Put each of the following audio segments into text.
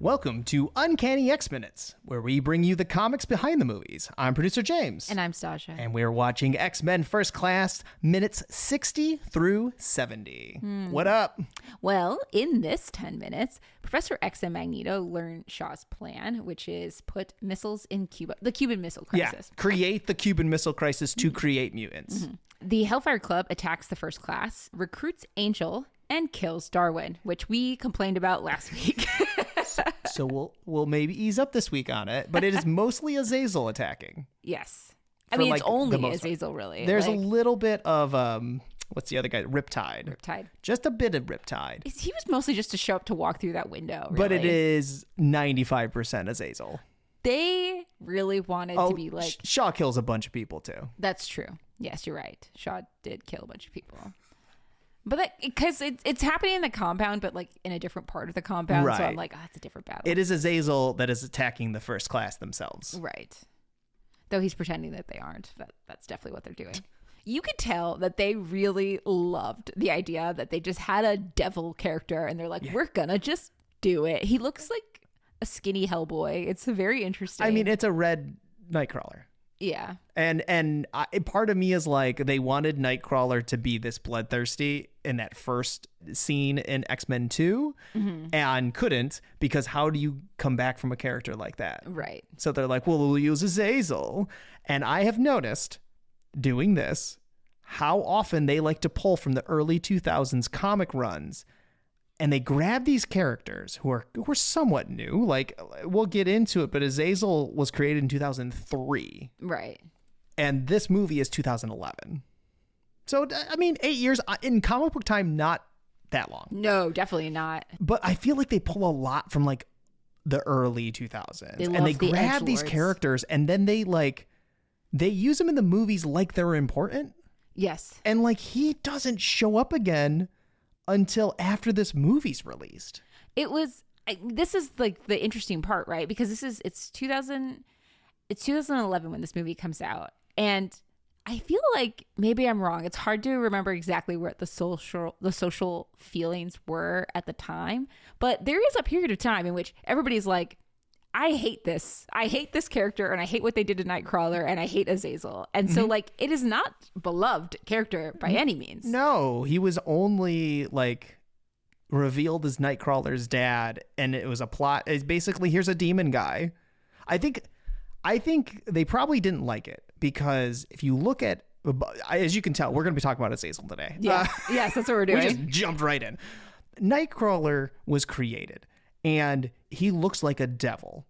Welcome to Uncanny X-Minutes, where we bring you the comics behind the movies. I'm producer James. And I'm Stasha. And we're watching X-Men First Class, minutes 60 through 70. What up? Well, in this 10 minutes, Professor X and Magneto learn Shaw's plan, which is put missiles in Cuba, the Cuban Missile Crisis. Yeah, create the Cuban Missile Crisis to create mutants. The Hellfire Club attacks the First Class, recruits Angel, and kills Darwin, which we complained about last week. So we'll maybe ease up this week on it, but it is mostly Azazel attacking. Yes. I mean, it's only Azazel, part. really. There's a little bit of, what's the other guy? Riptide. Just a bit of Riptide. He was mostly just to show up to walk through that window, really. But it is 95% Azazel. They really wanted to be like... Shaw kills a bunch of people, too. That's true. Yes, you're right. Shaw did kill a bunch of people. But because it's happening in the compound, but like in a different part of the compound. Right. So I'm like, it's a different battle. It is Azazel that is attacking the First Class themselves. Right. Though he's pretending that they aren't. That's definitely what they're doing. You could tell that they really loved the idea that they just had a devil character and they're like, we're gonna just do it. He looks like a skinny Hellboy. It's very interesting. I mean, it's a red Nightcrawler. Yeah. And part of me is like, they wanted Nightcrawler to be this bloodthirsty in that first scene in X-Men 2 and couldn't, because how do you come back from a character like that? Right. So they're like, well, we'll use Azazel. And I have noticed doing this, how often they like to pull from the early 2000s comic runs. And they grab these characters who are somewhat new. Like, we'll get into it, but Azazel was created in 2003. Right. And this movie is 2011. So, I mean, 8 years in comic book time, not that long. No, definitely not. But I feel like they pull a lot from, like, the early 2000s. And they grab these characters, and then they use them in the movies like they're important. Yes. And, like, he doesn't show up again until after this movie's released. This is like the interesting part, right? Because it's 2011 when this movie comes out. And I feel like maybe I'm wrong. It's hard to remember exactly what the social feelings were at the time. But there is a period of time in which everybody's like, I hate this. I hate this character, and I hate what they did to Nightcrawler, and I hate Azazel. And so, like, it is not beloved character by any means. No, he was only, like, revealed as Nightcrawler's dad, and it was a plot. It's basically, here's a demon guy. I think they probably didn't like it, because if you look at, as you can tell, we're going to be talking about Azazel today. Yeah. Yes, that's what we're doing. We just jumped right in. Nightcrawler was created, and he looks like a devil.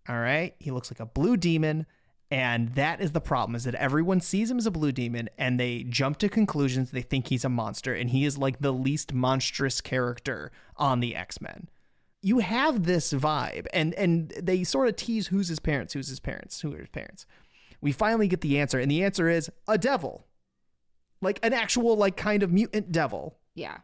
All right. He looks like a blue demon. And that is the problem, is that everyone sees him as a blue demon and they jump to conclusions. They think he's a monster, and he is like the least monstrous character on the X-Men. You have this vibe, and they sort of tease who are his parents. We finally get the answer, and the answer is a devil. Like an actual, like, kind of mutant devil. Yeah.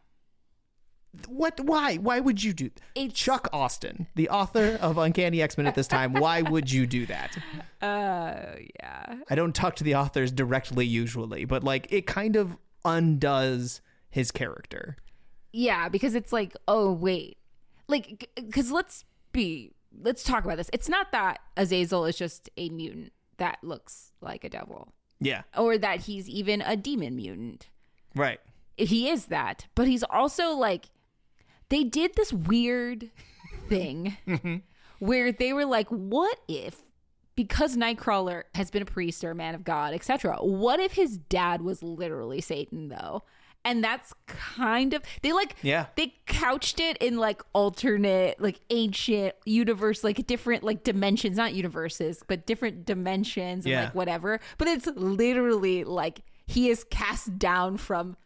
What? Why would you do that? Chuck Austin, the author of Uncanny X-Men at this time, why would you do that? Yeah. I don't talk to the authors directly usually, but like it kind of undoes his character. Yeah, because it's like, oh wait, like, because let's talk about this. It's not that Azazel is just a mutant that looks like a devil. Yeah. Or that he's even a demon mutant. Right. He is that, but he's also like, they did this weird thing where they were like, what if, because Nightcrawler has been a priest or a man of God, etc., what if his dad was literally Satan, though? And that's kind of, they couched it in like alternate, like ancient universe, like different like dimensions, not universes, but different dimensions and like whatever. But it's literally like he is cast down from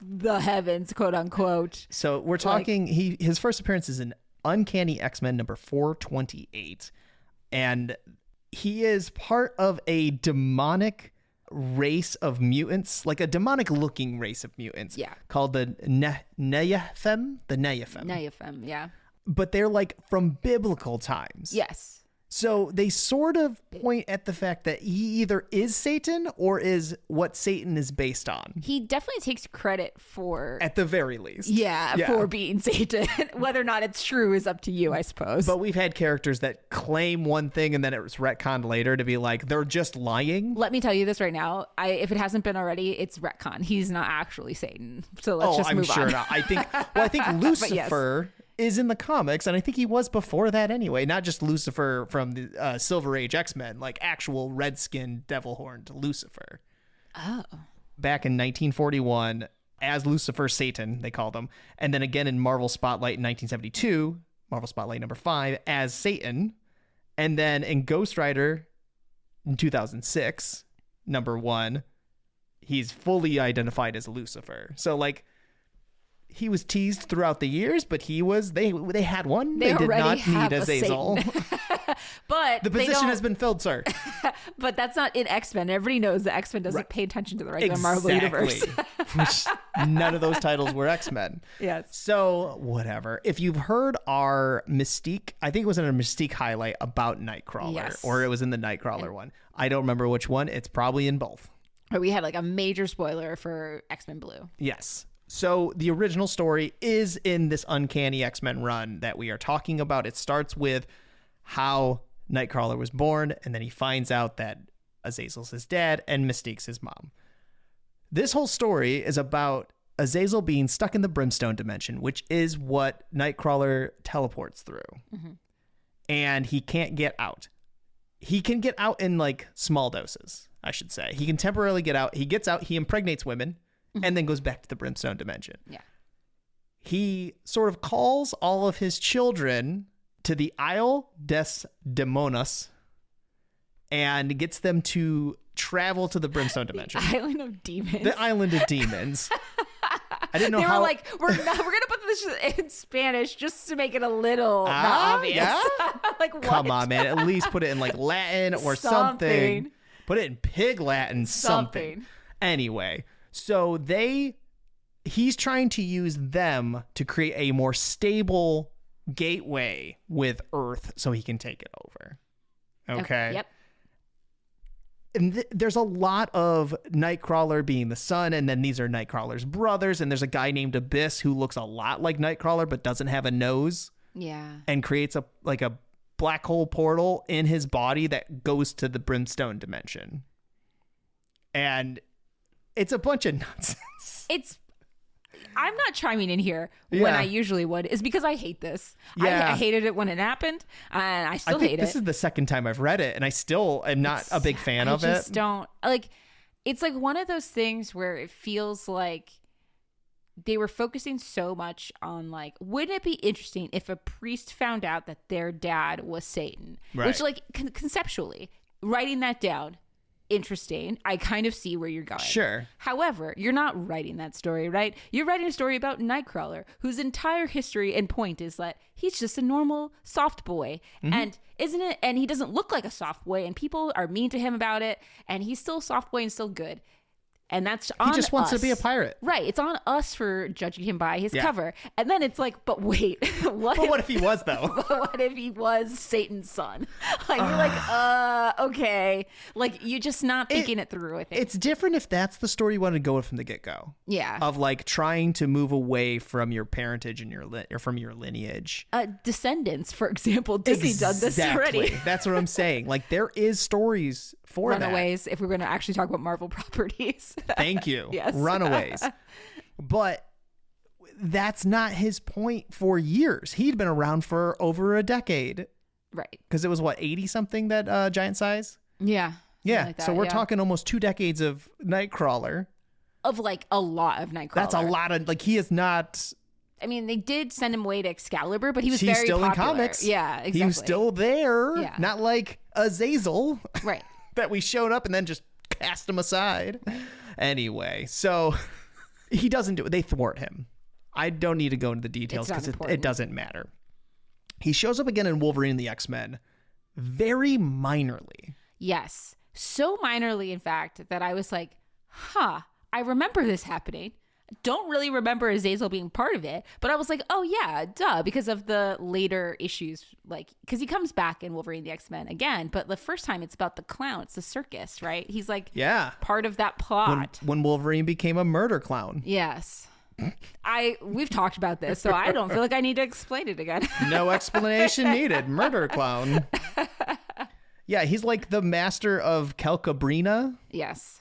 the heavens, quote unquote. So we're talking, his first appearance is in Uncanny X-Men number 428. And he is part of a demonic race of mutants, like a demonic looking race of mutants. Yeah. Called the Nayafem. Nayafem, yeah. But they're like from biblical times. Yes. So they sort of point at the fact that he either is Satan or is what Satan is based on. He definitely takes credit for... At the very least. Yeah, for being Satan. Whether or not it's true is up to you, I suppose. But we've had characters that claim one thing and then it was retconned later to be like, they're just lying. Let me tell you this right now. If it hasn't been already, it's retcon. He's not actually Satan. So let's just move on. I'm sure not. I think Lucifer... is in the comics, and I think he was before that anyway, not just Lucifer from the Silver Age X-Men, like actual red-skinned devil-horned Lucifer. Oh. Back in 1941, as Lucifer Satan, they called him, and then again in Marvel Spotlight in 1972, Marvel Spotlight number 5, as Satan, and then in Ghost Rider in 2006, number 1, he's fully identified as Lucifer. So, like, he was teased throughout the years, but they had one. They did not need Azazel. But the position has been filled, sir. But that's not in X-Men. Everybody knows that X-Men doesn't pay attention to the regular Marvel universe. Which none of those titles were X-Men. Yes. So whatever. If you've heard our Mystique, I think it was in a Mystique highlight about Nightcrawler, or it was in the Nightcrawler one. I don't remember which one. It's probably in both. Or we had like a major spoiler for X-Men Blue. Yes. So the original story is in this Uncanny X-Men run that we are talking about. It starts with how Nightcrawler was born, and then he finds out that Azazel's his dad and Mystique's his mom. This whole story is about Azazel being stuck in the Brimstone dimension, which is what Nightcrawler teleports through. Mm-hmm. And he can't get out. He can get out in like small doses, I should say. He can temporarily get out. He gets out, he impregnates women, and then goes back to the Brimstone dimension. Yeah. He sort of calls all of his children to the Isle des Demonos and gets them to travel to the Brimstone dimension. The Island of Demons. The Island of Demons. I didn't know they how... were like, we're gonna put this in Spanish just to make it a little not obvious. Yeah? Like, what? Come on, man. At least put it in like Latin or something. Put it in Pig Latin, something. Anyway, so he's trying to use them to create a more stable gateway with Earth so he can take it over. Okay. Yep. And there's a lot of Nightcrawler being the son, and then these are Nightcrawler's brothers, and there's a guy named Abyss who looks a lot like Nightcrawler but doesn't have a nose. Yeah. And creates a black hole portal in his body that goes to the Brimstone dimension. And it's a bunch of nonsense. I'm not chiming in here when I usually would, is because I hate this. Yeah. I hated it when it happened, and I still hate it. This is the second time I've read it, and I still am not a big fan of it. I just don't like. It's like one of those things where it feels like they were focusing so much on like, wouldn't it be interesting if a priest found out that their dad was Satan? Right. Which, like, conceptually, writing that down, interesting. I kind of see where you're going. Sure. However, you're not writing that story, right? You're writing a story about Nightcrawler, whose entire history and point is that he's just a normal soft boy. Mm-hmm. And isn't it? And he doesn't look like a soft boy, and people are mean to him about it, and he's still a soft boy and still good. And that's on us. He just wants to be a pirate. Right. It's on us for judging him by his cover. And then it's like, but wait, what if he was, though? What if he was Satan's son? Like, you're like, okay. Like, you're just not thinking it through, I think. It's different if that's the story you wanted to go with from the get-go. Yeah. Of, like, trying to move away from your parentage and or from your lineage. Descendants, for example. Disney done this already. That's what I'm saying. Like, there is stories for Runaways, if we're going to actually talk about Marvel properties. Thank you. Yes. Runaways. But that's not his point for years. He'd been around for over a decade. Right. Because it was, 80-something that Giant Size? Yeah. Yeah. Like that, so we're talking almost 2 decades of Nightcrawler. Of, like, a lot of Nightcrawler. That's a lot of, like, he is not... I mean, they did send him away to Excalibur, but he's very still popular. In comics. Yeah, exactly. He was still there. Yeah. Not like Azazel. Right. That we showed up and then just cast him aside. Anyway, so he doesn't do it. They thwart him. I don't need to go into the details because it doesn't matter. He shows up again in Wolverine and the X-Men very minorly. Yes. So minorly, in fact, that I was like, I remember this happening. Don't really remember Azazel being part of it, but I was like, oh yeah, duh, because of the later issues, like, because he comes back in Wolverine the X-Men again, but the first time it's about the clown, it's the circus, right? He's like part of that plot. When Wolverine became a murder clown. Yes. We've talked about this, so I don't feel like I need to explain it again. No explanation needed. Murder clown. Yeah, he's like the master of Calcabrina. Yes.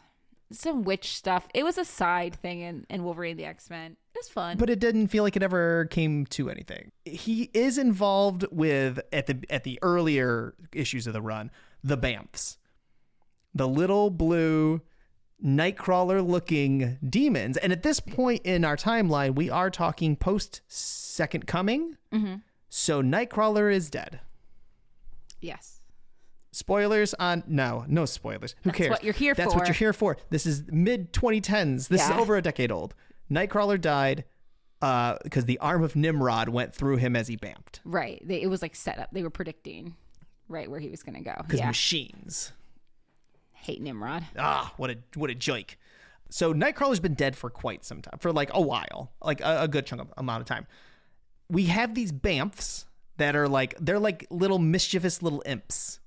Some witch stuff. It was a side thing in Wolverine the X-Men. It was fun. But it didn't feel like it ever came to anything. He is involved with, at the earlier issues of the run, the Bamfs. The little blue Nightcrawler looking demons. And at this point in our timeline, we are talking post Second Coming. Mm-hmm. So Nightcrawler is dead. Yes. Spoilers on no spoilers. Who cares? That's what you're here for. That's what you're here for. This is mid 2010s. This is over a decade old. Nightcrawler died because the arm of Nimrod went through him as he bamfed. Right. It was like set up. They were predicting right where he was going to go. Because machines. Hate Nimrod. What a joke. So Nightcrawler's been dead for quite some time, for like a while, like a good chunk of amount of time. We have these Bamfs that are they're like little mischievous little imps.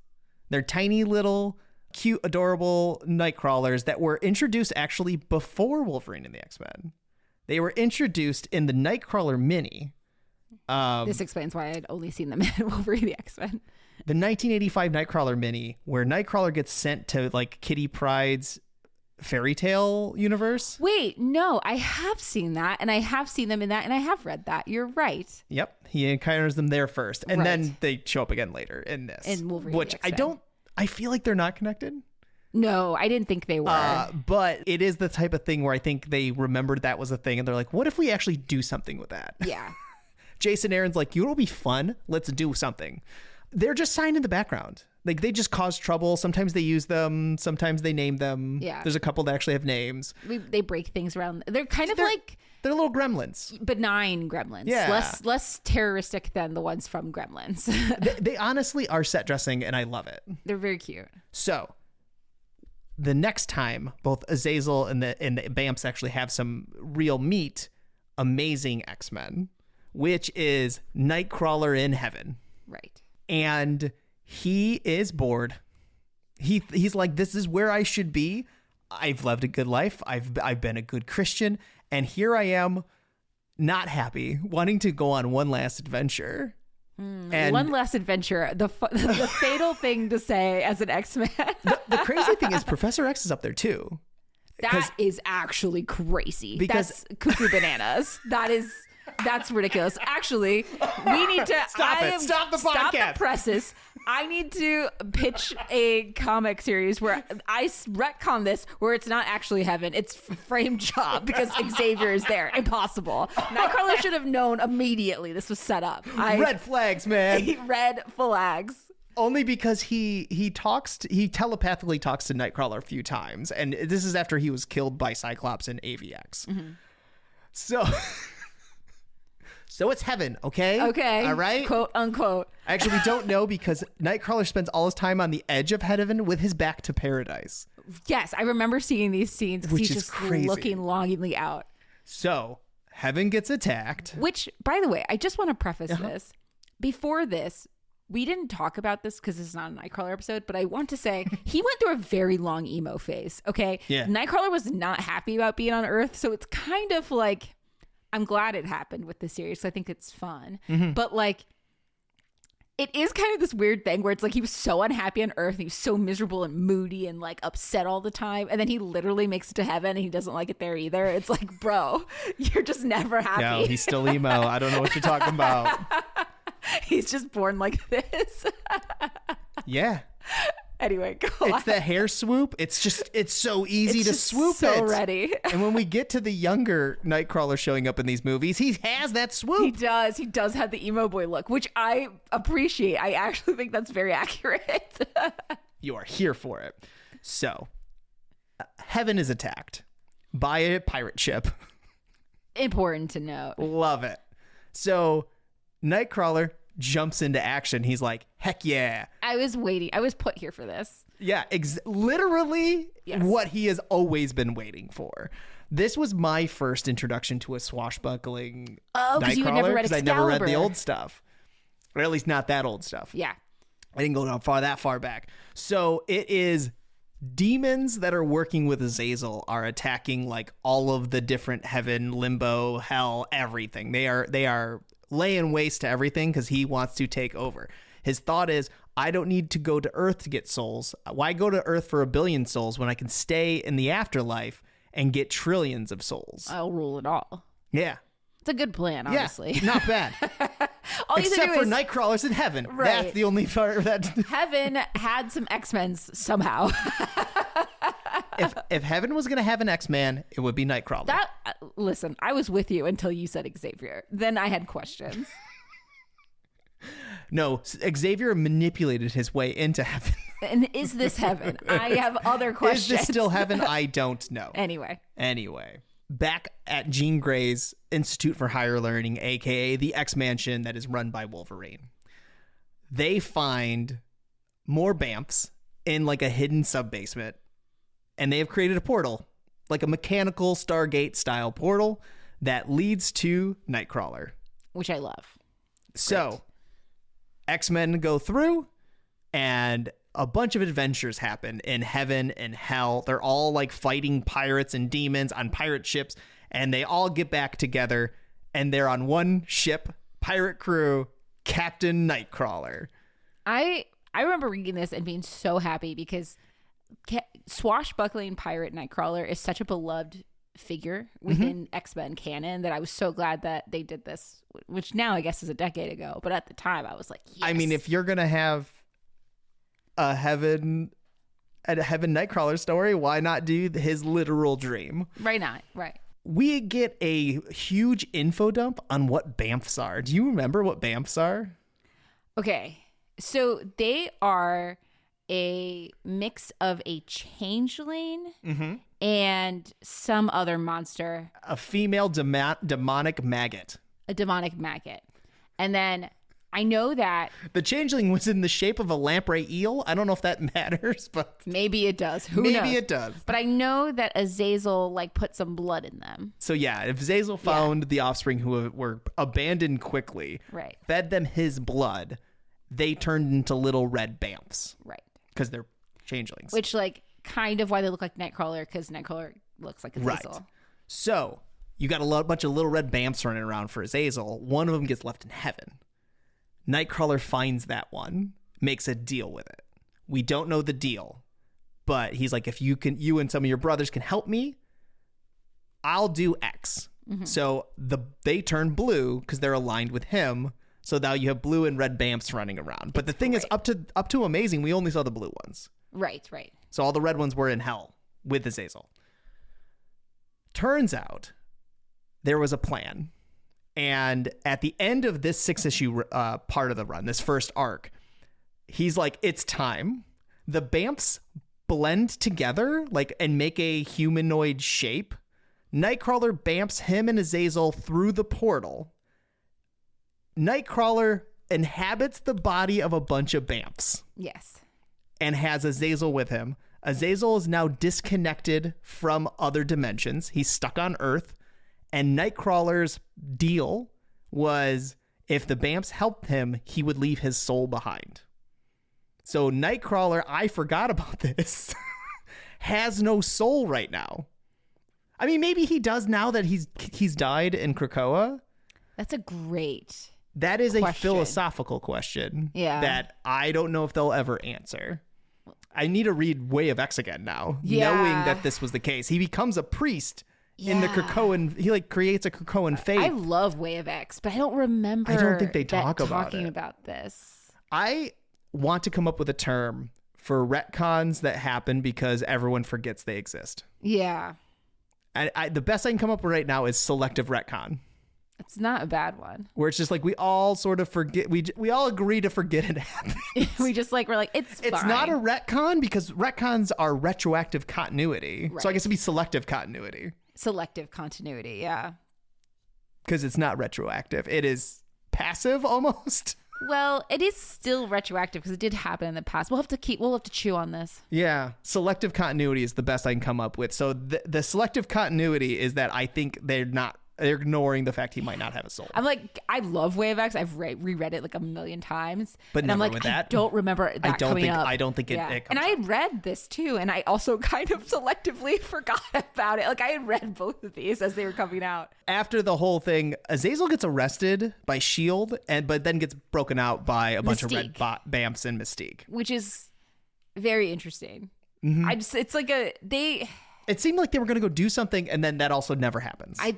They're tiny little cute, adorable Nightcrawlers that were introduced actually before Wolverine and the X-Men. They were introduced in the Nightcrawler mini. This explains why I'd only seen them in Wolverine and the X-Men. The 1985 Nightcrawler mini, where Nightcrawler gets sent to like Kitty Pryde's fairy tale universe. Wait, no, I have seen that, and I have seen them in that, and I have read that. You're right. Yep, he encounters them there first, and then they show up again later in this. In Wolverine, which I feel like they're not connected. No, I didn't think they were. But it is the type of thing where I think they remembered that was a thing, and they're like, what if we actually do something with that? Yeah. Jason Aaron's like, you know, it'll be fun. Let's do something. They're just signed in the background. Like, they just cause trouble. Sometimes they use them. Sometimes they name them. Yeah. There's a couple that actually have names. They break things around. They're kind of like... They're little gremlins. Benign gremlins. Yeah. Less terroristic than the ones from Gremlins. they honestly are set dressing, and I love it. They're very cute. So, the next time both Azazel and the Bamfs actually have some real meat, Amazing X-Men, which is Nightcrawler in heaven. Right. And he is bored. He's like, this is where I should be. I've lived a good life. I've been a good Christian. And here I am, not happy, wanting to go on one last adventure. And one last adventure. The fatal thing to say as an X-Man. The crazy thing is Professor X is up there too. That is actually crazy. Because that's cuckoo bananas. That's ridiculous. Actually, we need to stop the podcast. Stop the presses. I need to pitch a comic series where I retcon this, where it's not actually heaven, it's frame job because Xavier is there. Impossible. Nightcrawler should have known immediately this was set up. Red flags, man. Red flags. Only because he telepathically talks to Nightcrawler a few times, and this is after he was killed by Cyclops in AVX. Mm-hmm. So it's heaven, okay? Okay. All right? Quote, unquote. Actually, we don't know because Nightcrawler spends all his time on the edge of heaven with his back to paradise. Yes, I remember seeing these scenes because he's just crazy. Looking longingly out. So, heaven gets attacked. Which, by the way, I just want to preface this. Before this, we didn't talk about this because it's not a Nightcrawler episode, but I want to say he went through a very long emo phase, okay? Yeah. Nightcrawler was not happy about being on Earth, so it's kind of like... I'm glad it happened with the series. I think it's fun. Mm-hmm. But like, it is kind of this weird thing where it's like he was so unhappy on Earth. And he was so miserable and moody and like upset all the time. And then he literally makes it to heaven and he doesn't like it there either. It's like, bro, you're just never happy. No, he's still emo. I don't know what you're talking about. He's just born like this. Yeah. Anyway, go on. It's the hair swoop. It's so easy to swoop so it. So ready. And when we get to the younger Nightcrawler showing up in these movies, he has that swoop. He does. He does have the emo boy look, which I appreciate. I actually think that's very accurate. You are here for it. So, heaven is attacked by a pirate ship. Important to note. Love it. So, Nightcrawler jumps into action. He's like, heck yeah. I was waiting. I was put here for this. Yeah, literally what he has always been waiting for. This was my first introduction to a swashbuckling because you had never Nightcrawler, read because I never read the Excalibur. old stuff. Or at least not that old stuff. Yeah. I didn't go that far back. So it is demons that are working with Azazel are attacking like all of the different heaven, limbo, hell, everything. They are laying waste to everything because he wants to take over. His thought is, I don't need to go to Earth to get souls. Why go to Earth for 1 billion souls when I can stay in the afterlife and get trillions of souls? I'll rule it all. Yeah. It's a good plan, honestly. Yeah, not bad. All you have to Except do for is Nightcrawlers in heaven. Right. That's the only part that... heaven had some X-Men's somehow. if heaven was going to have an X-Man, it would be Nightcrawler. Listen, I was with you until you said Xavier. Then I had questions. No, Xavier manipulated his way into heaven. And is this heaven? I have other questions. Is this still heaven? I don't know. Anyway, back at Jean Grey's Institute for Higher Learning, aka the X-Mansion that is run by Wolverine, they find more Bamfs in like a hidden sub-basement, and they have created a portal, like a mechanical Stargate style portal that leads to Nightcrawler. which I love. So X-Men go through, and a bunch of adventures happen in heaven and hell. They're all like fighting pirates and demons on pirate ships, and they all get back together, and they're on one ship, pirate crew, Captain Nightcrawler. I remember reading this and being so happy because swashbuckling pirate Nightcrawler is such a beloved figure within X-Men canon that I was so glad that they did this, which now I guess is a decade ago. But at the time I was like, yes. I mean, if you're going to have a heaven Nightcrawler story, why not do his literal dream? Right now, right. We get a huge info dump on what Bamfs are. Do you remember what Bamfs are? Okay. So they are a mix of a changeling and some other monster. A female demonic maggot. A demonic maggot. And then I know that The changeling was in the shape of a lamprey eel. I don't know if that matters, but maybe it does. Who knows? maybe it does. But I know that Azazel like put some blood in them. So yeah, if Azazel found the offspring who were abandoned quickly, Right. fed them his blood, they turned into little red Bamfs Right. because they're changelings. Which like kind of why they look like Nightcrawler, because Nightcrawler looks like Azazel. Right. So you got a bunch of little red Bamfs running around for Azazel. One of them gets left in heaven. Nightcrawler finds that one, makes a deal with it. We don't know the deal, but he's like, if you and some of your brothers can help me, I'll do X. So they turn blue because they're aligned with him. So now you have blue and red Bamfs running around. But the thing is, up to Amazing, we only saw the blue ones. Right, right. So all the red ones were in hell with Azazel. Turns out there was a plan. And at the end of this 6-issue part of the run, this first arc, he's like, it's time. The Bamfs blend together and make a humanoid shape. Nightcrawler bamfs him and Azazel through the portal. Nightcrawler inhabits the body of a bunch of Bamfs. Yes. And has Azazel with him. Azazel is now disconnected from other dimensions. He's stuck on Earth. And Nightcrawler's deal was if the Bamfs helped him, he would leave his soul behind. So Nightcrawler, I forgot about this, has no soul right now. I mean, maybe he does now that he's died in Krakoa. That's a great That is question. a philosophical question that I don't know if they'll ever answer. I need to read Way of X again now, knowing that this was the case. He becomes a priest in the Krakoan. He creates a Krakoan faith. I love Way of X, but I don't remember. I don't think they talking about this. I want to come up with a term for retcons that happen because everyone forgets they exist. Yeah. The best I can come up with right now is selective retcon. It's not a bad one. Where it's just like we all sort of forget. We all agree to forget it happened. we're like, it's fine. It's not a retcon because retcons are retroactive continuity. Right. So I guess it'd be selective continuity. Selective continuity, yeah. Because it's not retroactive. It is passive almost. Well, it is still retroactive because it did happen in the past. We'll have to chew on this. Yeah. Selective continuity is the best I can come up with. So the selective continuity is that I think they're ignoring the fact he might not have a soul. I'm like, I love Way of X. I've reread it like a million times. But and I'm never like, with that. I don't remember that coming up. I don't think it comes And I had read this too, and I also kind of selectively forgot about it. Like I had read both of these as they were coming out. After the whole thing, Azazel gets arrested by S.H.I.E.L.D. but then gets broken out by a bunch of red bamfs and Mystique. Which is very interesting. It's like it seemed like they were going to go do something, and then that also never happens. I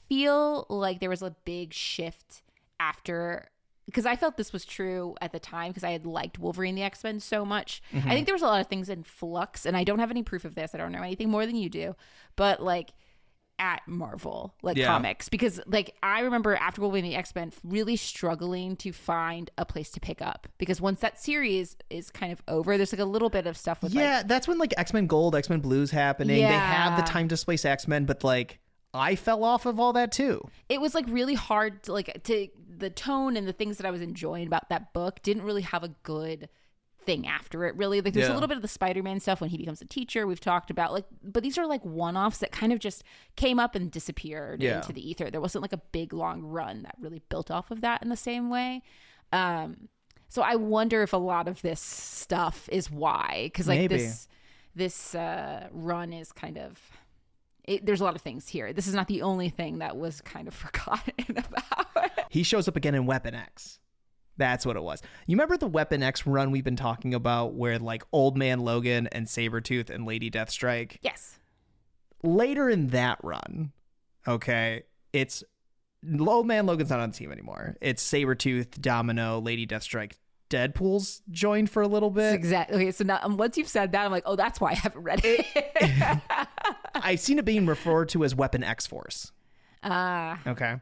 feel like there was a big shift after, because I felt this was true at the time because I had liked Wolverine the X-Men so much. I think there was a lot of things in flux, and I don't have any proof of this. I don't know anything more than you do, but like at Marvel, comics, because like I remember after Wolverine the X-Men really struggling to find a place to pick up, because once that series is kind of over, there's like a little bit of stuff with that's when like X-Men Gold, X-Men Blue's happening. They have the time displaced X-Men, but like I fell off of all that too. It was like really hard to the tone and the things that I was enjoying about that book didn't really have a good thing after it, really. Like there's a little bit of the Spider-Man stuff when he becomes a teacher we've talked about, like, but these are like one-offs that kind of just came up and disappeared into the ether. There wasn't like a big long run that really built off of that in the same way. So I wonder if a lot of this stuff is why, because like this run is kind of there's a lot of things here. This is not the only thing that was kind of forgotten about. He shows up again in Weapon X. That's what it was. You remember the Weapon X run we've been talking about where like Old Man Logan and Sabretooth and Lady Deathstrike? Yes. Later in that run, okay, it's Old Man Logan's not on the team anymore. It's Sabretooth, Domino, Lady Deathstrike. Deadpool's joined for a little bit. Exactly. Okay, so now once you've said that, I'm like, oh, that's why I haven't read it. I've seen it being referred to as Weapon X Force. Okay.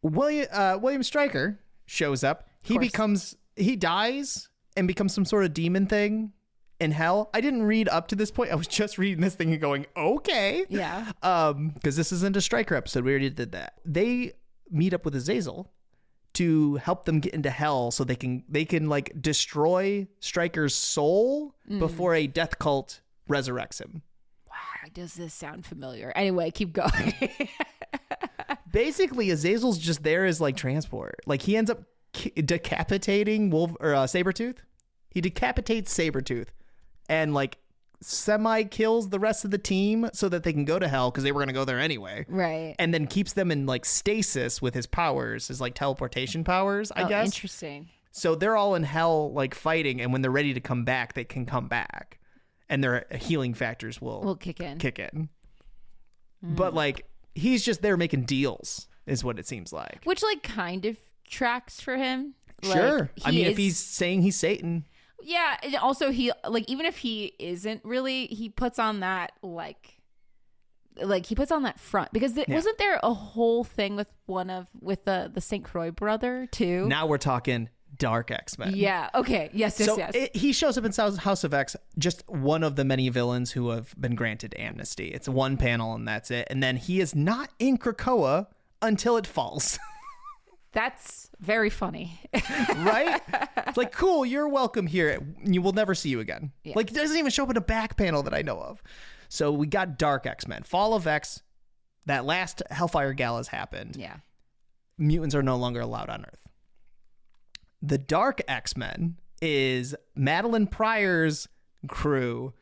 William Stryker shows up. He dies and becomes some sort of demon thing in hell. I didn't read up to this point. I was just reading this thing and going, okay. Yeah. Because this isn't a Stryker episode. We already did that. They meet up with Azazel to help them get into hell so they can like destroy Stryker's soul before a death cult resurrects him. Wow, does this sound familiar? Anyway, keep going. Basically, Azazel's just there as like transport. Like he ends up decapitating Sabretooth. He decapitates Sabretooth and like semi-kills the rest of the team so that they can go to hell because they were going to go there anyway. Right. And then keeps them in like stasis with his powers, his like teleportation powers, I guess. Interesting. So they're all in hell like fighting, and when they're ready to come back, they can come back. And their healing factors will kick in. But like he's just there making deals is what it seems like. Which like kind of tracks for him. Sure. Like, if he's saying he's Satan. Yeah, and also he like even if he isn't really, he puts on that like he puts on that front because wasn't there a whole thing with the St. Croix brother too? Now we're talking dark X-Men. Yeah. Okay. Yes. He shows up in House of X, just one of the many villains who have been granted amnesty. It's one panel and that's it. And then he is not in Krakoa until it falls. That's very funny. Right? It's like, cool, you're welcome here. You will never see you again. Yeah. Like, it doesn't even show up in a back panel that I know of. So we got Dark X-Men. Fall of X, that last Hellfire Gala's happened. Yeah. Mutants are no longer allowed on Earth. The Dark X-Men is Madeline Pryor's crew,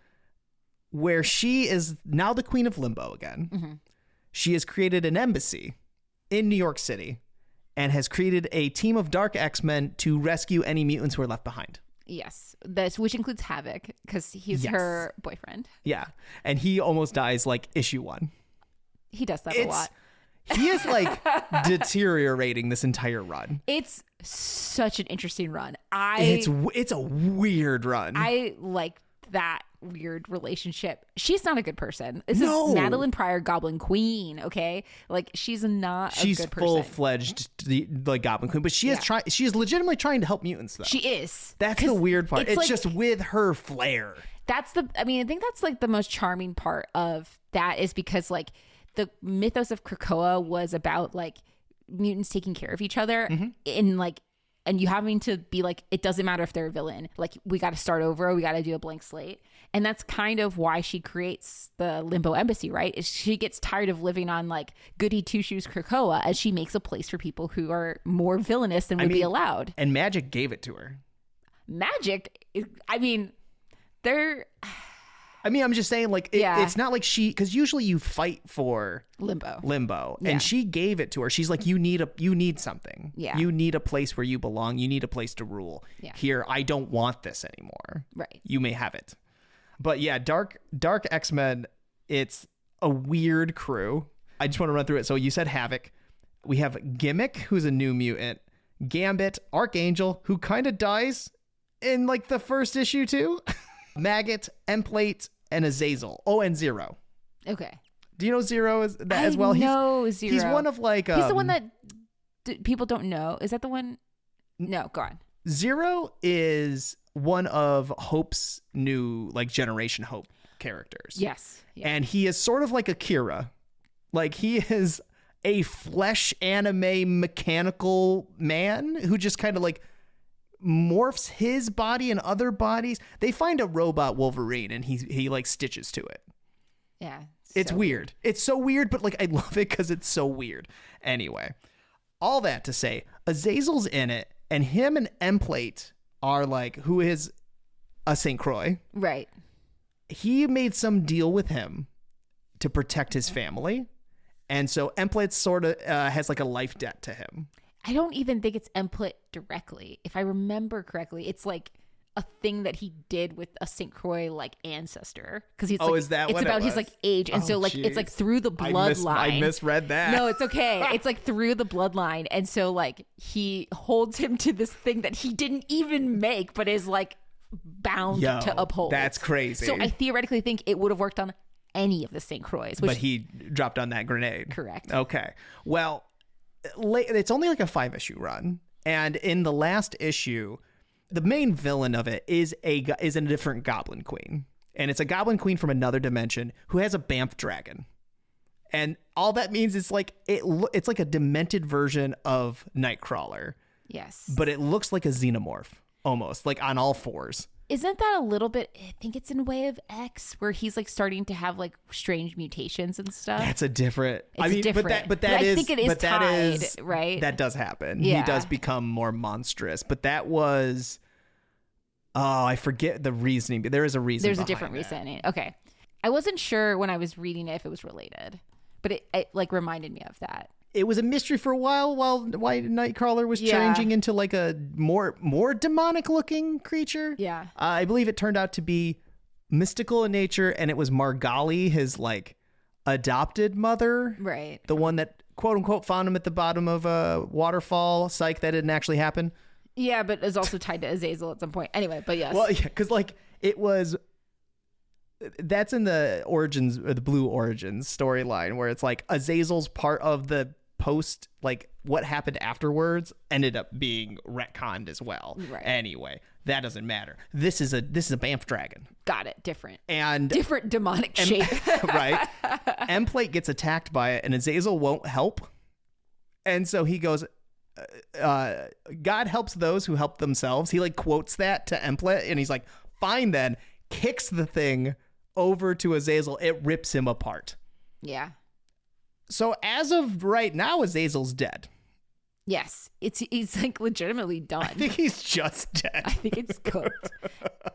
where she is now the Queen of Limbo again. Mm-hmm. She has created an embassy in New York City and has created a team of Dark X-Men to rescue any mutants who are left behind. Yes, which includes Havoc, because he's her boyfriend. Yeah, and he almost dies like issue 1. He does that a lot. He is like deteriorating this entire run. It's such an interesting run. It's a weird run. I like that weird relationship. She's not a good person. This is Madeline Pryor, Goblin Queen. Okay, like she's not. She's a good person. Full-fledged like Goblin Queen, but she is trying. She is legitimately trying to help mutants, though. She is. That's the weird part. It's like, just with her flair. I think that's like the most charming part of that is because like the mythos of Krakoa was about like mutants taking care of each other in like and you having to be like, it doesn't matter if they're a villain. Like, we got to start over. We got to do a blank slate. And that's kind of why she creates the Limbo Embassy, right? Is she gets tired of living on like goody two shoes Krakoa, as she makes a place for people who are more villainous than would be allowed. And Magic gave it to her. Magic, I mean, they're... I'm just saying, like, it's not like because usually you fight for limbo, and she gave it to her. She's like, you need something. Yeah. You need a place where you belong. You need a place to rule. Yeah. Here, I don't want this anymore. Right. You may have it. But yeah, Dark X-Men, it's a weird crew. I just want to run through it. So you said Havoc. We have Gimmick, who's a new mutant. Gambit, Archangel, who kind of dies in like the first issue too. Maggot, Emplate, and Azazel. Oh, and Zero. Okay. Do you know Zero as well? I know Zero. He's one of like... he's the one that people don't know. Is that the one? No, go on. Zero is one of Hope's new like Generation Hope characters. Yes. Yeah. And he is sort of like Akira. Like, he is a flesh anime mechanical man who just kind of like morphs his body and other bodies. They find a robot Wolverine and he like stitches to it. Yeah. It's weird. It's so weird, but like I love it because it's so weird. Anyway, all that to say, Azazel's in it, and him and Emplate are like, who is a St. Croix. Right. He made some deal with him to protect his family. And so Emplate sort of has like a life debt to him. I don't even think it's Emplate directly. If I remember correctly, it's like a thing that he did with a St. Croix like ancestor. Because he's is that it's about his like age. And so like it's like through the bloodline. I misread that. No, it's okay. It's like through the bloodline. And so like he holds him to this thing that he didn't even make, but is like bound to uphold. That's crazy. So I theoretically think it would have worked on any of the St. Croix. But he dropped on that grenade. Correct. Okay. Well, it's only like a 5-issue run. And in the last issue, the main villain of it is a different Goblin Queen. And it's a Goblin Queen from another dimension who has a Bamf dragon. And all that means is like it's like a demented version of Nightcrawler. Yes. But it looks like a xenomorph almost, like on all fours. Isn't that a little bit, I think it's in Way of X, where he's like starting to have like strange mutations and stuff. That's a different. Different. But I think it is tied, right? That does happen. Yeah. He does become more monstrous. But that was, I forget the reasoning. But there is a reason. There's a different reasoning. Okay. I wasn't sure when I was reading it if it was related, but it like reminded me of that. It was a mystery for a while why Nightcrawler was changing into like a more demonic looking creature. Yeah. I believe it turned out to be mystical in nature, and it was Margali, his like adopted mother. Right. The one that quote unquote found him at the bottom of a waterfall. Psych, that didn't actually happen. Yeah, but is also tied to Azazel at some point. Anyway, but yes. Well, yeah, because like it was... That's in the Origins, or the Blue Origins storyline, where it's like Azazel's part of the post, like what happened afterwards ended up being retconned as well. Right. Anyway, that doesn't matter. This is a Bamf dragon. Got it. Different. And different demonic shape. Right. Emplate gets attacked by it, and Azazel won't help. And so he goes, God helps those who help themselves. He like quotes that to Emplate, and he's like, fine then, kicks the thing over to Azazel. It rips him apart. Yeah. So as of right now, Azazel's dead. Yes. He's like legitimately done. I think he's just dead. I think it's cooked.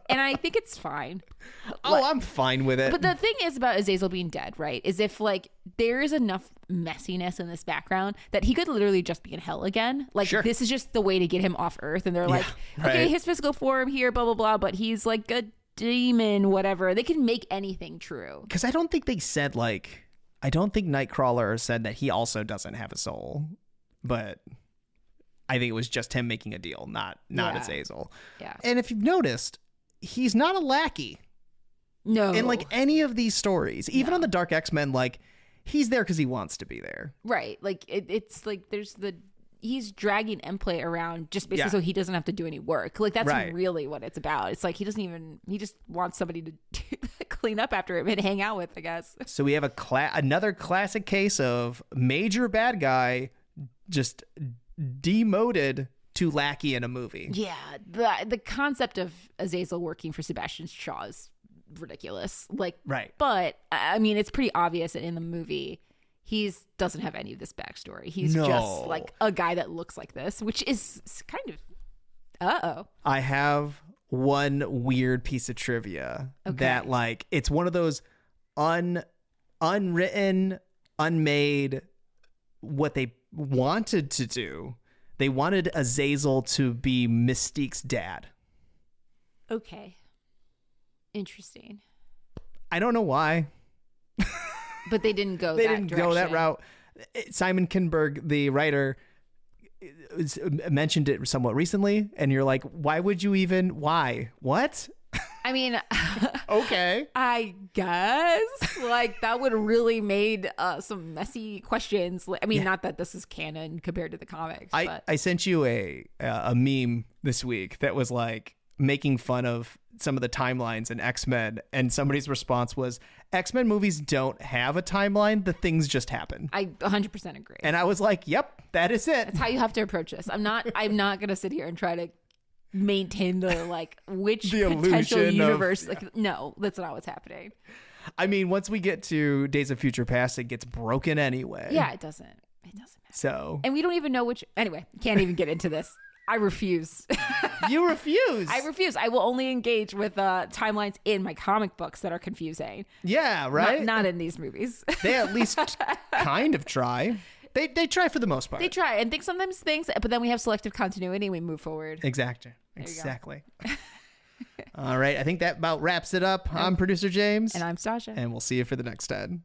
And I think it's fine. I'm fine with it. But the thing is about Azazel being dead, right, is if like there is enough messiness in this background that he could literally just be in hell again. Like This is just the way to get him off Earth. And they're like, okay, his physical form here, blah, blah, blah. But he's like a demon, whatever. They can make anything true. Because I don't think they said like... I don't think Nightcrawler said that he also doesn't have a soul, but I think it was just him making a deal, not Azazel. Yeah. And if you've noticed, he's not a lackey. No. In like any of these stories, even on the Dark X-Men, like he's there because he wants to be there. Right. Like it's like he's dragging Emplate around just basically so he doesn't have to do any work. Like that's really what it's about. It's like he just wants somebody to clean up after him and hang out with, I guess. So we have another classic case of major bad guy just demoted too lackey in a movie. Yeah, the concept of Azazel working for Sebastian Shaw is ridiculous. Like, Right. But I mean, it's pretty obvious that in the movie he doesn't have any of this backstory. He's No. just like a guy that looks like this, which is kind of I have one weird piece of trivia that, like, it's one of those unwritten, unmade, what they wanted to do. They wanted Azazel to be Mystique's dad. Okay. Interesting. I don't know why. But they didn't go Go that route. Simon Kinberg, the writer, mentioned it somewhat recently, and you're like, why would you even? Why? What? I mean, Okay. I guess like that would really made some messy questions. I mean, not that this is canon compared to the comics. But. I sent you a meme this week that was like making fun of some of the timelines in X-Men, and somebody's response was, X-Men movies don't have a timeline, the things just happen. I 100% agree. And I was like, yep, that is it. That's how you have to approach this. I'm not gonna sit here and try to maintain the like which The potential illusion universe. Like, no, that's not what's happening. I mean, once we get to Days of Future Past, it gets broken anyway. Yeah, it doesn't matter. So And we don't even know which. Anyway, can't even get into this. I refuse. you refuse. I refuse. I will only engage with timelines in my comic books that are confusing. Yeah, right. Not in these movies. They at least kind of try. They try for the most part. They try and sometimes things, but then we have selective continuity and we move forward. Exactly. All right. I think that about wraps it up. I'm producer James. And I'm Stasha. And we'll see you for the next ad.